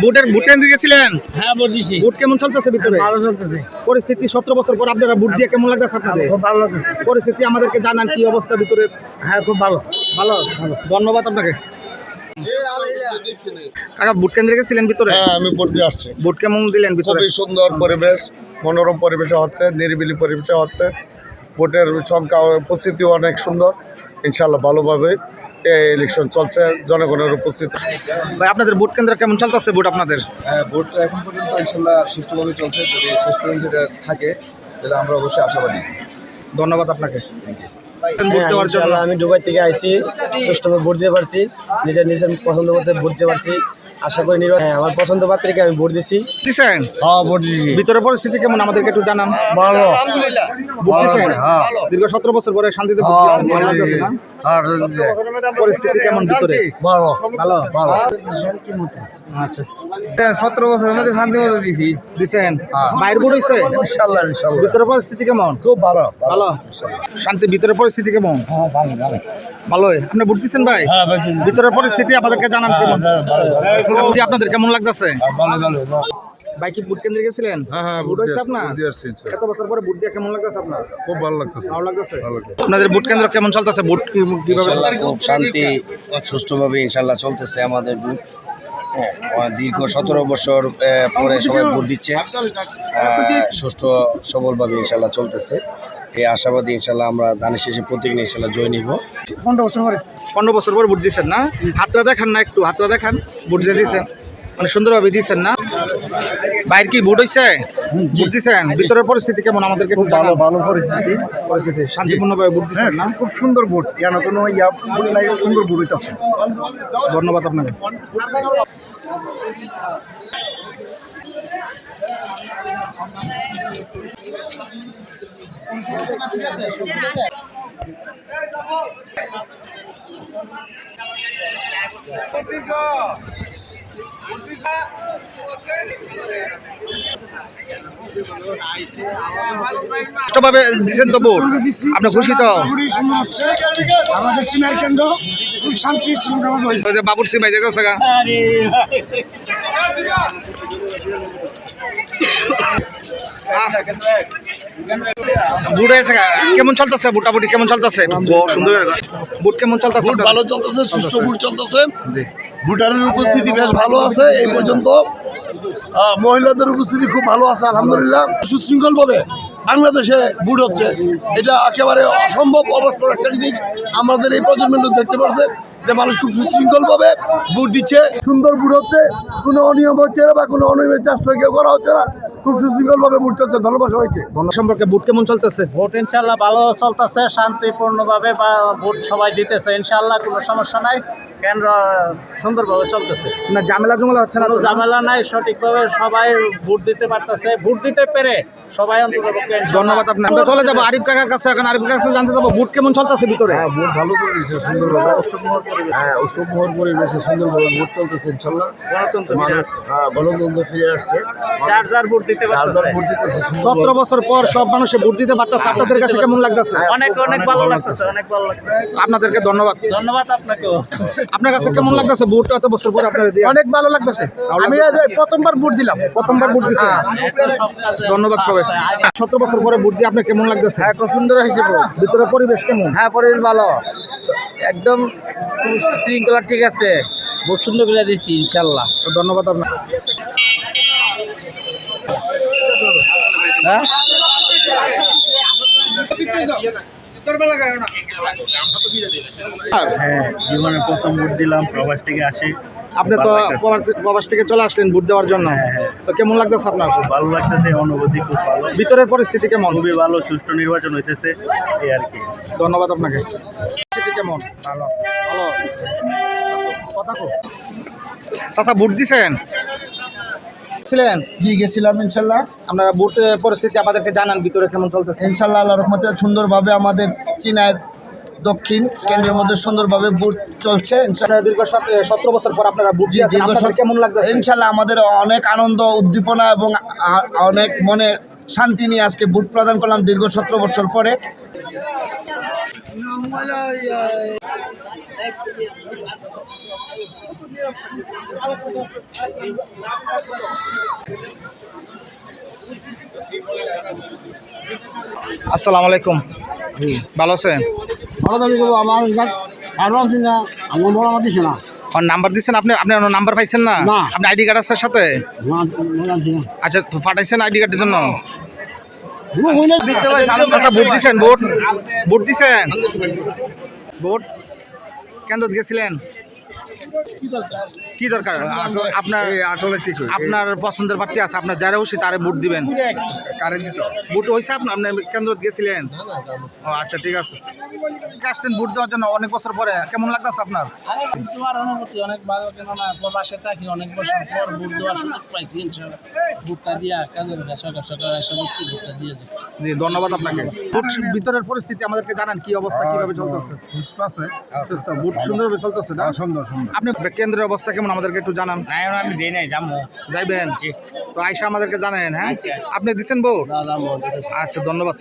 বুট কেন্দ্রে গেছিলেন? হ্যাঁ ভোট দিছি। বুট কেমন চলতেছে ভিতরে? ভালো চলতেছে। পরিস্থিতি 17 বছর পর আপনারা বুট দিয়ে কেমন লাগতেছে আপনাদের? খুব ভালো লাগতেছে। পরিস্থিতি আমাদেরকে জানান কি অবস্থা ভিতরে? হ্যাঁ খুব ভালো। ভালো ধন্যবাদ আপনাকে। কাকা বুট কেন্দ্রে গেছিলেন ভিতরে? হ্যাঁ আমি ভোট দিয়ে আসছি। বুট কেমন দিলেন ভিতরে? খুবই সুন্দর পরিবেশ, মনোরম পরিবেশে হচ্ছে, নিরিবিলি পরিবেশে হচ্ছে। ভোটের সংখ্যা উপস্থিতিও অনেক সুন্দর। ইনশাল্লাহ ভালোভাবে ইলেকশন চলছে, জনগণের উপস্থিতি। ভাই আপনাদের বুট কেন্দ্র কেমন চলতেছে বুট আপনাদের? হ্যাঁ ভোট তো এখন পর্যন্ত ইনশাল্লাহ সুষ্ঠুভাবে চলছে। যদি শেষ পর্যন্ত এটা থাকে তাহলে আমরা অবশ্যই আশাবাদী। ধন্যবাদ আপনাকে। আমি দুবাই থেকে আইছি, সুষ্ঠুভাবে ভোট দিতে পারছি, নিজের পছন্দ মতো ভোট দিতে পারছি। আশা করি আমার পছন্দ পাত্রীকে আমি ভোট দিছি। দিছেন? হ্যাঁ ভোট দিয়েছি। ভিতরে পরিস্থিতি কেমন আমাদেরকে একটু জানান। ভালো। ভোট দিছেন? দীর্ঘ 17 বছর পরে শান্তিতে ভোট দিয়েছেন, ভালো লাগতেছে না? পরিস্থিতি কেমন ভিতরে? ভালো ভালো ভালো। আচ্ছা 17 বছরের মধ্যে শান্তি মতো দিয়েছি। দিছেন? বাইরে ভোট হইছে? ইনশাল্লাহ ইনশাল্লাহ ভিতরে পরিস্থিতি কেমন? খুব ভালো। ভালো শান্তি। ভিতরে পরিস্থিতি কেমন? হ্যাঁ ভালো ভালো। ভালোই। আপনি ভোট দিচ্ছেন ভাই? হ্যাঁ ভিতরের পরিস্থিতি আমাদেরকে জানান কেমন? আপনাদের কেমন লাগতেছে? ভালো ভালো। ভাই কি ভোট কেন্দ্রে গেছিলেন? হ্যাঁ ভোট হয়েছে আপনার? এত বছর পরে ভোট দিয়ে কেমন লাগতেছে আপনার? খুব ভালো লাগতেছে। ভালো লাগতেছে। আপনাদের ভোট কেন্দ্র কেমন চলতেছে? ভোট কিভাবে? খুব শান্তি সুষ্ঠুভাবে ইনশাল্লাহ চলতেছে আমাদের ভোট। হ্যাঁ দীর্ঘ 17 বছর পরে সবাই ভোট দিচ্ছে, সুষ্ঠু সবলভাবে ইনশাল্লাহ চলতেছে। এই আশাবাদী ইনশাল্লাহ আমরা ধানের শেষে প্রতীক নিয়ে ইনশাল্লাহ জয় নিব। 15 বছর পরে ভোট দিচ্ছেন না? হাতটা দেখান না, একটু হাতটা দেখান। ভোট দিয়ে দিচ্ছেন মানে সুন্দরভাবে দিচ্ছেন না? বাইরে কি ভোট হয়েছে? ভোট দিচ্ছেন? ভিতরের পরিস্থিতি কেমন আমাদেরকে একটু জানান। ভালো পরিস্থিতি, শান্তিপূর্ণভাবে ভোট দিচ্ছেন না? খুব সুন্দর ভোট, কোনো সুন্দর ভোট হইতেছে। ধন্যবাদ আপনাকে। ভাবে দিচ্ছেন তো ভোট? আপনি খুশি তো? আমাদের চিনার কেন্দ্র খুব শান্তি শৃঙ্খলা। বাবুর সিমাই যেতেছে গা। বুট হয়েছে গা। কেমন চলতেছে? বুটাবুটি কেমন চলতেছে? সুন্দর বুট কেমন চলতেছে? ভালো চলতেছে, সুষ্ঠু ভোট চলতেছে। ভোটারের উপস্থিতি বেশ ভালো আছে এই পর্যন্ত। মহিলাদের উপস্থিতি খুব ভালো আছে আলহামদুলিল্লাহ। সুশৃঙ্খলভাবে বাংলাদেশে ভোট হচ্ছে, এটা একেবারে অসম্ভব অবস্থার একটা জিনিস। আমাদের এই প্রজন্মের লোক দেখতে পাচ্ছে যে মানুষ খুব সুশৃঙ্খলভাবে ভোট দিচ্ছে, সুন্দর ভোট হচ্ছে, কোনো অনিয়ম হচ্ছে না বা কোনো অনিয়মের চেষ্টা কেউ করা হচ্ছে না। খুব সুশৃঙ্খলভাবে ভোট চলছে। ধন্যবাদ সবাইকে। সম্পর্কে ভোট কেমন চলতেছে? ভোট ইনশাল্লাহ ভালো চলতেছে, শান্তিপূর্ণভাবে বা ভোট সবাই দিতেছে ইনশাল্লাহ, কোনো সমস্যা নাই। কেন্দ্র সুন্দরভাবে চলতেছে, না ঝামেলা হচ্ছে না? কোনো ঝামেলা নাই, সঠিকভাবে সবাই ভোট দিতে পারতেছে, ভোট দিতে পেরে সবাই অন্ততপক্ষে। ধন্যবাদ আপনার। আমরা চলে যাবো আরিফ কাকার কাছে। এখন আরিফ কাকার কাছে জানতে যাবো ভোট কেমন চলতেছে ভিতরে? হ্যাঁ ভোট ভালো পরিবেশে সুন্দরভাবে, হ্যাঁ উৎসবমুখর পরিবেশে সুন্দরভাবে ভোট চলতেছে ইনশাল্লাহ। গণতন্ত্র ফিরে আসছে, যার ভোট দিতে পারতেছে। 17 বছর পর সব মানুষে ভোট দিতে পারতেছে। আপনাদের কাছে কেমন লাগতেছে? অনেক অনেক ভালো লাগতেছে, অনেক ভালো লাগতেছে। আপনাদেরকে ধন্যবাদ। ধন্যবাদ আপনাকেও। আপনার কাছে কেমন লাগতেছে ভোট এত বছর পর আপনারা দিয়ে? অনেক ভালো লাগতেছে। আমি প্রথমবার ভোট দিলাম। প্রথমবার ভোট দিচ্ছেন? ধন্যবাদ সবাই। 17 বছর পরে ভোট দিয়ে আপনার কেমন লাগতেছে? হ্যাঁ খুব সুন্দর হয়েছে ভোট। ভিতরে পরিবেশ কেমন? হ্যাঁ পরিবেশ ভালো, একদম শৃঙ্খলা ঠিক আছে। ভোট সুন্দর করে দিচ্ছি ইনশাল্লাহ। ধন্যবাদ আপনার। হ্যাঁ জীবনে প্রথম ভোট দিলাম, প্রবাস থেকে আসি। আপনি তো প্রবাস থেকে চলে আসলেন ভোট দেওয়ার জন্য, তো কেমন লাগতেছে আপনার? ভালো লাগতেছে, অনুভূতি খুব ভালো। ভিতরের পরিস্থিতি কেমন? খুবই ভালো, সুষ্ঠু নির্বাচন হইতেছে এই আর কি। ধন্যবাদ আপনাকে। পরিস্থিতি কেমন? ভালো ভালো। কথা কো চাচা ভোট দিছেন? ছিলেন? জি গেছিলাম ইনশাল্লাহ। আপনারা ভোট পরিস্থিতি আমাদেরকে জানান ভিতরে কেমন চলতেছে? ইনশাল্লাহ আল্লাহর রহমতে সুন্দরভাবে আমাদের চীনের দক্ষিণ কেন্দ্রের মধ্যে সুন্দরভাবে ভোট চলছে ইনশাল্লাহ। দীর্ঘ 17 বছর পর আপনারা ভোট দিয়েছেন, আপনাদের কেমন লাগতেছে? ইনশাল্লাহ আমাদের অনেক আনন্দ, উদ্দীপনা এবং অনেক মনে শান্তি নিয়ে আজকে ভোট প্রদান করলাম দীর্ঘ 17 বছর পরে। আসসালামু আলাইকুম, ভালো আছেন? ওর নাম্বার দিচ্ছেন আপনি? আপনি ওর নাম্বার পাইছেন না? আপনি আইডি কার্ড আছে সাথে? আচ্ছা, তো পাঠাইছেন আইডি কার্ডের জন্য? আচ্ছা, ভোট দিচ্ছেন? ভোট দিচ্ছেন? ভোট কেন গেছিলেন? কি দরকার আপনার? আসলে ঠিক, আপনার পছন্দের প্রার্থী আছে, আপনার যারা খুশি তারে ভোট দিবেন। কারে দিত? ভোট হয়েছে আপনার? আপনি কেন্দ্র গেছিলেন? ও আচ্ছা, ঠিক আছে। আসছেন ভোট দেওয়ার জন্য অনেক বছর পরে, কেমন লাগতেছে আপনার? তোমার অনুভূতি অনেক ভালো, কেননা প্রবাসে থাকি অনেক বছর পর ভোট দেওয়ার সুযোগ পাইছি। ইনশাআল্লাহ ভোটটা দিয়া কাজে সরকার এসে বসছি, ভোটটা দিয়ে যাই। জি, ধন্যবাদ আপনাকে। ভোট ভিতরের পরিস্থিতি আমাদেরকে জানান, কি অবস্থা, কিভাবে চলতেছে? ভোট সুন্দরভাবে চলতেছে না? সুন্দর। আপনি কেন্দ্রের অবস্থা কেমন আমাদেরকে একটু জানান। আমি দিই নাই, যাবো। যাইবেন? তো আয়সা আমাদেরকে জানেন। হ্যাঁ, আপনি দিচ্ছেন ভোট? আচ্ছা, ধন্যবাদ।